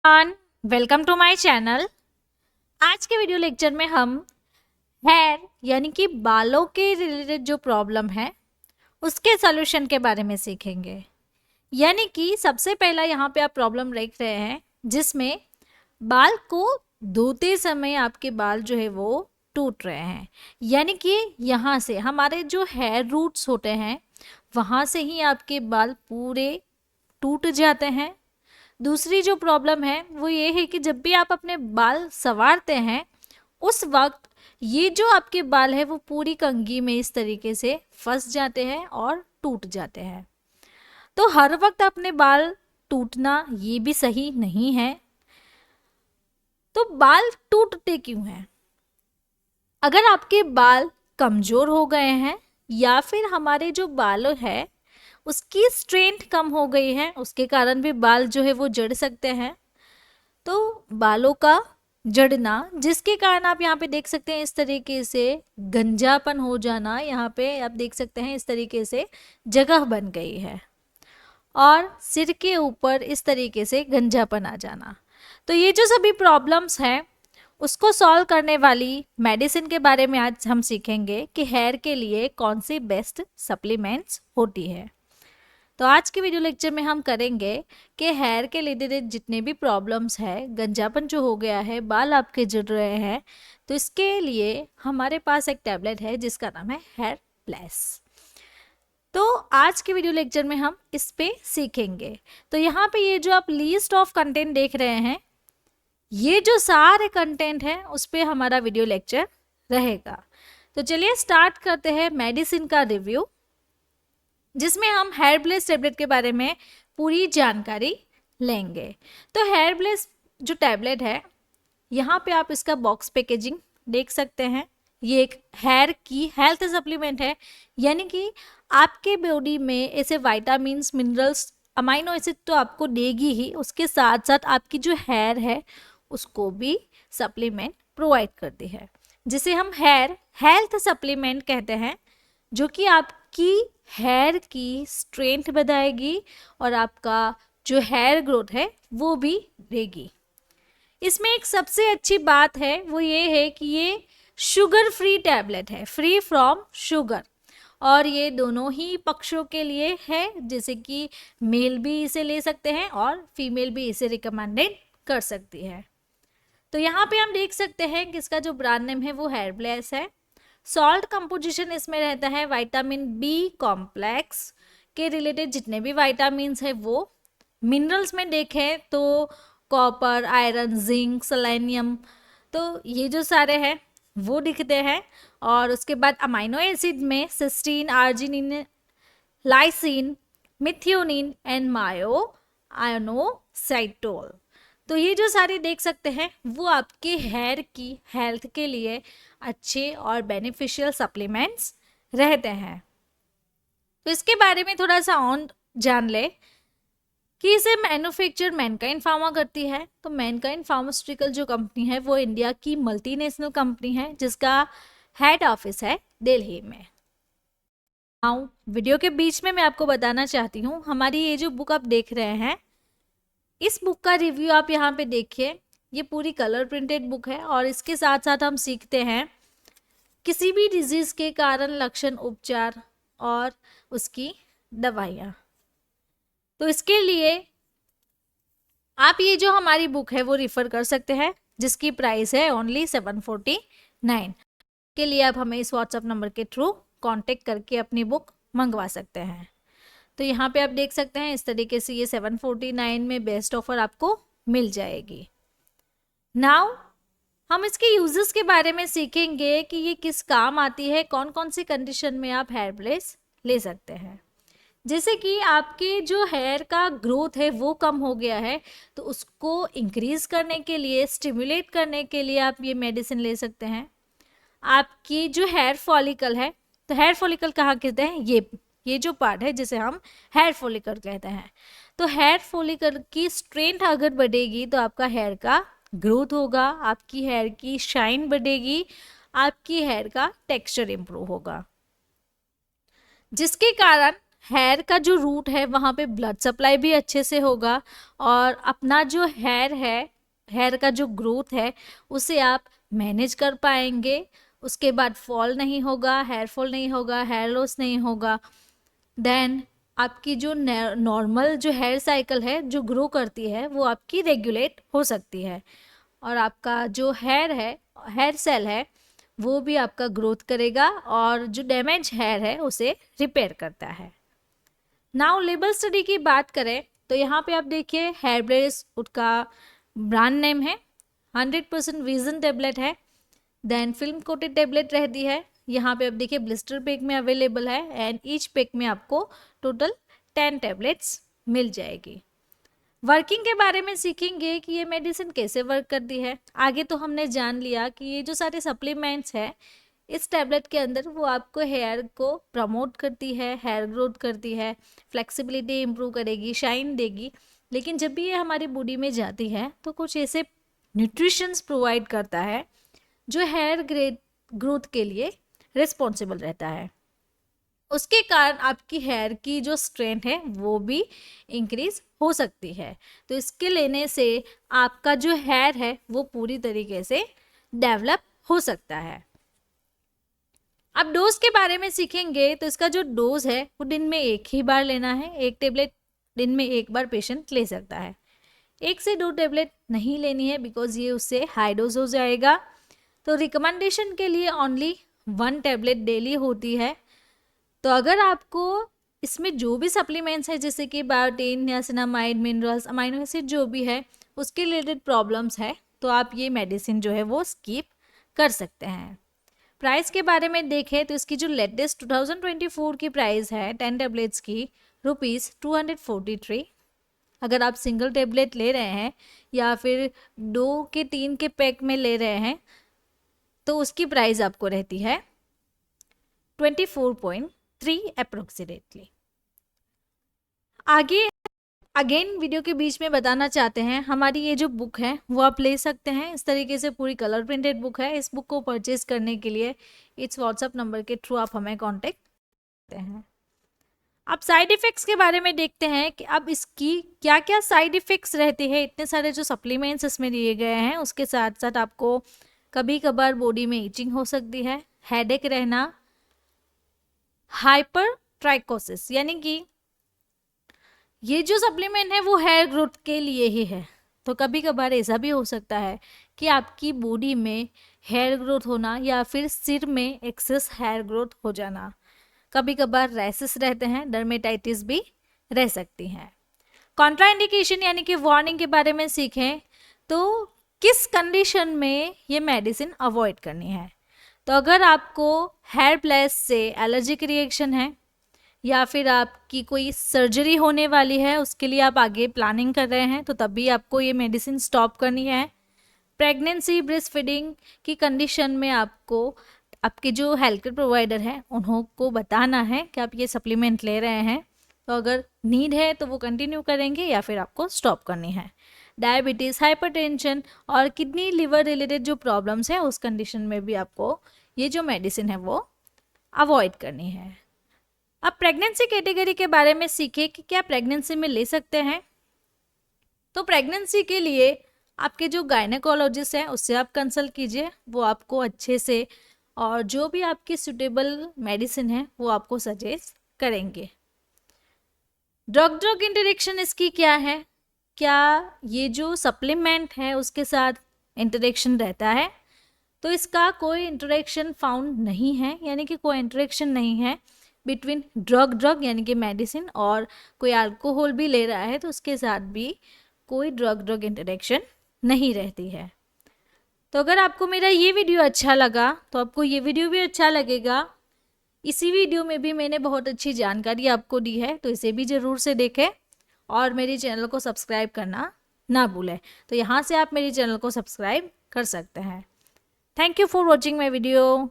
Welcome to my channel. आज के video lecture में हम हेयर यानी कि बालों के रिलेटेड जो प्रॉब्लम है उसके सॉल्यूशन के बारे में सीखेंगे। यानी कि सबसे पहला यहाँ पे आप प्रॉब्लम देख रहे हैं जिसमें बाल को धोते समय आपके बाल जो है वो टूट रहे हैं। यानी कि यहाँ से हमारे जो हेयर रूट्स होते हैं वहाँ से ही आपके बाल पूरे टूट जाते हैं। दूसरी जो प्रॉब्लम है वो ये है कि जब भी आप अपने बाल संवारते हैं उस वक्त ये जो आपके बाल है वो पूरी कंघी में इस तरीके से फंस जाते हैं और टूट जाते हैं। तो हर वक्त अपने बाल टूटना ये भी सही नहीं है। तो बाल टूटते क्यों हैं? अगर आपके बाल कमजोर हो गए हैं या फिर हमारे जो बाल है उसकी स्ट्रेंथ कम हो गई है, उसके कारण भी बाल जो है वो जड़ सकते हैं। तो बालों का जड़ना जिसके कारण आप यहाँ पे देख सकते हैं इस तरीके से गंजापन हो जाना, यहाँ पे आप देख सकते हैं इस तरीके से जगह बन गई है और सिर के ऊपर इस तरीके से गंजापन आ जाना। तो ये जो सभी प्रॉब्लम्स हैं उसको सॉल्व करने वाली मेडिसिन के बारे में आज हम सीखेंगे कि हेयर के लिए कौन सी बेस्ट सप्लीमेंट्स होती है। तो आज के वीडियो लेक्चर में हम करेंगे कि हेयर के रिलेटेड जितने भी प्रॉब्लम्स है, गंजापन जो हो गया है, बाल आपके जड़ रहे हैं, तो इसके लिए हमारे पास एक टैबलेट है जिसका नाम है हेयर प्लस। तो आज के वीडियो लेक्चर में हम इस पे सीखेंगे। तो यहाँ पे ये जो आप लिस्ट ऑफ कंटेंट देख रहे हैं, ये जो सारे कंटेंट हैं उस पे हमारा वीडियो लेक्चर रहेगा। तो चलिए स्टार्ट करते हैं मेडिसिन का रिव्यू, जिसमें हम हेयर ब्लेस टैबलेट के बारे में पूरी जानकारी लेंगे। तो हेयर ब्लेस जो टैबलेट है, यहाँ पे आप इसका बॉक्स पैकेजिंग देख सकते हैं। ये एक हेयर की हेल्थ सप्लीमेंट है, यानी कि आपके बॉडी में ऐसे विटामिन्स, मिनरल्स, अमाइनो एसिड तो आपको देगी ही, उसके साथ साथ आपकी जो हेयर है उसको भी सप्लीमेंट प्रोवाइड करती है, जिसे हम हेयर हेल्थ सप्लीमेंट कहते हैं, जो कि आपकी हेयर की स्ट्रेंथ बढ़ाएगी और आपका जो हेयर ग्रोथ है वो भी देगी। इसमें एक सबसे अच्छी बात है वो ये है कि ये शुगर फ्री टैबलेट है, फ्री फ्रॉम शुगर, और ये दोनों ही पक्षों के लिए है, जैसे कि मेल भी इसे ले सकते हैं और फीमेल भी इसे रिकमेंडेड कर सकती है। तो यहाँ पे हम देख सकते हैं कि इसका जो ब्रांड नेम है वो हेयर ब्लेस है। सॉल्ट कंपोजिशन इसमें रहता है विटामिन बी कॉम्प्लेक्स के रिलेटेड जितने भी विटामिन्स है वो। मिनरल्स में देखें तो कॉपर, आयरन, जिंक, सेलेनियम, तो ये जो सारे हैं वो दिखते हैं। और उसके बाद अमाइनो एसिड में cysteine, arginine, lysine, methionine and myo inositol, तो ये जो सारे देख सकते हैं वो आपके हेयर की हेल्थ के लिए अच्छे और बेनिफिशियल सप्लीमेंट्स रहते हैं। तो इसके बारे में थोड़ा सा और जान ले कि इसे मैन्युफैक्चर मैनकाइंड फार्मा करती है। तो मैनकाइंड फार्मास्यूटिकल जो कंपनी है वो इंडिया की मल्टीनेशनल कंपनी है जिसका हेड ऑफिस है दिल्ली में। आओ वीडियो के बीच में मैं आपको बताना चाहती हूँ, हमारी ये जो बुक आप देख रहे हैं इस बुक का रिव्यू आप यहाँ पे देखिए। ये पूरी कलर प्रिंटेड बुक है और इसके साथ साथ हम सीखते हैं किसी भी डिजीज के कारण, लक्षण, उपचार और उसकी दवाइयाँ। तो इसके लिए आप ये जो हमारी बुक है वो रिफर कर सकते हैं, जिसकी प्राइस है ओनली 749। के लिए आप हमें इस व्हाट्सएप नंबर के थ्रू कांटेक्ट करके अपनी बुक मंगवा सकते हैं। तो यहाँ पे आप देख सकते हैं इस तरीके से ये 749 में बेस्ट ऑफर आपको मिल जाएगी। नाउ हम इसके यूजेस के बारे में सीखेंगे कि ये किस काम आती है, कौन कौन सी कंडीशन में आप हेयर ब्लेस ले सकते हैं। जैसे कि आपके जो हेयर का ग्रोथ है वो कम हो गया है, तो उसको इंक्रीज करने के लिए, स्टिमुलेट करने के लिए आप ये मेडिसिन ले सकते हैं। आपकी जो हेयर फॉलिकल है, तो हेयर फॉलिकल कहाँ कहते हैं, ये जो पार्ट है जिसे हम हेयर फॉलिकल कहते हैं। तो हेयर फॉलिकल की स्ट्रेंथ अगर बढ़ेगी तो आपका हेयर का ग्रोथ होगा, आपकी हेयर की शाइन बढ़ेगी, आपकी हेयर का टेक्सचर इंप्रूव होगा, जिसके कारण हेयर का जो रूट है वहाँ पे ब्लड सप्लाई भी अच्छे से होगा और अपना जो हेयर है, हेयर का जो ग्रोथ है उसे आप मैनेज कर पाएंगे। उसके बाद फॉल नहीं होगा, हेयर फॉल नहीं होगा, हेयर लॉस नहीं होगा। देन आपकी जो नॉर्मल जो हेयर साइकिल है जो ग्रो करती है वो आपकी रेगुलेट हो सकती है और आपका जो हेयर है, हेयर सेल है, वो भी आपका ग्रोथ करेगा और जो डैमेज हेयर है उसे रिपेयर करता है। नाउ लेबल स्टडी की बात करें तो यहाँ पे आप देखिए हेयर ब्रेस उसका ब्रांड नेम है, 100% विजन टेबलेट है। देन फिल्म कोटेड टेबलेट रहती है, यहाँ पे आप देखिए ब्लिस्टर पैक में अवेलेबल है एंड ईच पैक में आपको टोटल 10 टेबलेट्स मिल जाएगी। वर्किंग के बारे में सीखेंगे कि ये मेडिसिन कैसे वर्क करती है। आगे तो हमने जान लिया कि ये जो सारे सप्लीमेंट्स है इस टैबलेट के अंदर वो आपको हेयर को प्रमोट करती है, हेयर ग्रोथ करती है, फ्लेक्सिबिलिटी इम्प्रूव करेगी, शाइन देगी। लेकिन जब भी ये हमारी बॉडी में जाती है तो कुछ ऐसे न्यूट्रिशंस प्रोवाइड करता है जो हेयर ग्रोथ के लिए रिस्पॉन्सिबल रहता है। उसके कारण आपकी हेयर की जो स्ट्रेंथ है वो भी इंक्रीज हो सकती है। तो इसके लेने से आपका जो हेयर है वो पूरी तरीके से डेवलप हो सकता है। अब डोज के बारे में सीखेंगे तो इसका जो डोज है वो दिन में एक ही बार लेना है, एक टेबलेट दिन में एक बार पेशेंट ले सकता है। 1 से 2 टेबलेट नहीं लेनी है बिकॉज ये उससे हाई डोज हो जाएगा। तो रिकमेंडेशन के लिए ओनली 1 टेबलेट डेली होती है। तो अगर आपको इसमें जो भी सप्लीमेंट्स है जैसे कि biotin, niacinamide, minerals, amino acid जो भी है उसके रिलेटेड प्रॉब्लम्स है तो आप ये मेडिसिन जो है वो स्किप कर सकते हैं। प्राइस के बारे में देखें तो इसकी जो लेटेस्ट 2024 की प्राइस है 10 टेबलेट्स की ₹243। अगर आप सिंगल टेबलेट ले रहे हैं या फिर 2 के 3 के पैक में ले रहे हैं तो उसकी प्राइस आपको रहती है 24.3 अप्रोक्सीमेटली। आगे अगेन वीडियो के बीच में बताना चाहते हैं हमारी ये जो बुक है वो आप ले सकते हैं। इस तरीके से पूरी कलर प्रिंटेड बुक है। इस बुक को परचेज करने के लिए इस व्हाट्सएप नंबर के थ्रू आप हमें कांटेक्ट करते हैं। अब साइड इफ़ेक्ट्स के बारे में देखते हैं कि अब इसकी क्या क्या साइड इफ़ेक्ट्स रहते हैं। इतने सारे जो सप्लीमेंट्स इसमें दिए गए हैं उसके साथ साथ आपको कभी कभार बॉडी में इचिंग हो सकती है, हेडेक रहना, हाइपर ट्राइकोसिस, यानी कि ये जो सप्लीमेंट है वो हेयर ग्रोथ के लिए ही है। तो कभी कभार ऐसा भी हो सकता है कि आपकी बॉडी में हेयर ग्रोथ होना या फिर सिर में एक्सेस हेयर ग्रोथ हो जाना, कभी कभार रैसेस रहते हैं, डर्मेटाइटिस भी रह सकती हैं। कॉन्ट्राइंडिकेशन यानी कि वार्निंग के बारे में सीखें तो किस कंडीशन में ये मेडिसिन अवॉइड करनी है। तो अगर आपको हेयर प्लेस से एलर्जिक रिएक्शन है या फिर आपकी कोई सर्जरी होने वाली है उसके लिए आप आगे प्लानिंग कर रहे हैं तो तब भी आपको ये मेडिसिन स्टॉप करनी है। प्रेगनेंसी, ब्रेस्ट फीडिंग की कंडीशन में आपको आपके जो हेल्थ केयर प्रोवाइडर हैं उनको बताना है कि आप ये सप्लीमेंट ले रहे हैं। तो अगर नीड है तो वो कंटिन्यू करेंगे या फिर आपको स्टॉप करनी है। डायबिटीज़, हाइपरटेंशन और किडनी लिवर रिलेटेड जो प्रॉब्लम्स हैं उस कंडीशन में भी आपको ये जो मेडिसिन है वो अवॉइड करनी है। अब प्रेगनेंसी कैटेगरी के बारे में सीखें कि क्या प्रेगनेंसी में ले सकते हैं। तो प्रेगनेंसी के लिए आपके जो गायनेकोलॉजिस्ट हैं उससे आप कंसल्ट कीजिए, वो आपको अच्छे से और जो भी आपकी सुटेबल मेडिसिन है वो आपको सजेस्ट करेंगे। ड्रग इंटरेक्शन इसकी क्या है, क्या ये जो सप्लीमेंट है उसके साथ इंटरेक्शन रहता है। तो इसका कोई इंटरेक्शन फाउंड नहीं है, यानी कि कोई इंटरेक्शन नहीं है बिटवीन ड्रग यानी कि मेडिसिन और कोई अल्कोहल भी ले रहा है तो उसके साथ भी कोई ड्रग इंटरेक्शन नहीं रहती है। तो अगर आपको मेरा ये वीडियो अच्छा लगा तो आपको ये वीडियो भी अच्छा लगेगा। इसी वीडियो में भी मैंने बहुत अच्छी जानकारी आपको दी है तो इसे भी ज़रूर से देखें और मेरे चैनल को सब्सक्राइब करना ना भूलें। तो यहाँ से आप मेरे चैनल को सब्सक्राइब कर सकते हैं। Thank you for watching my video.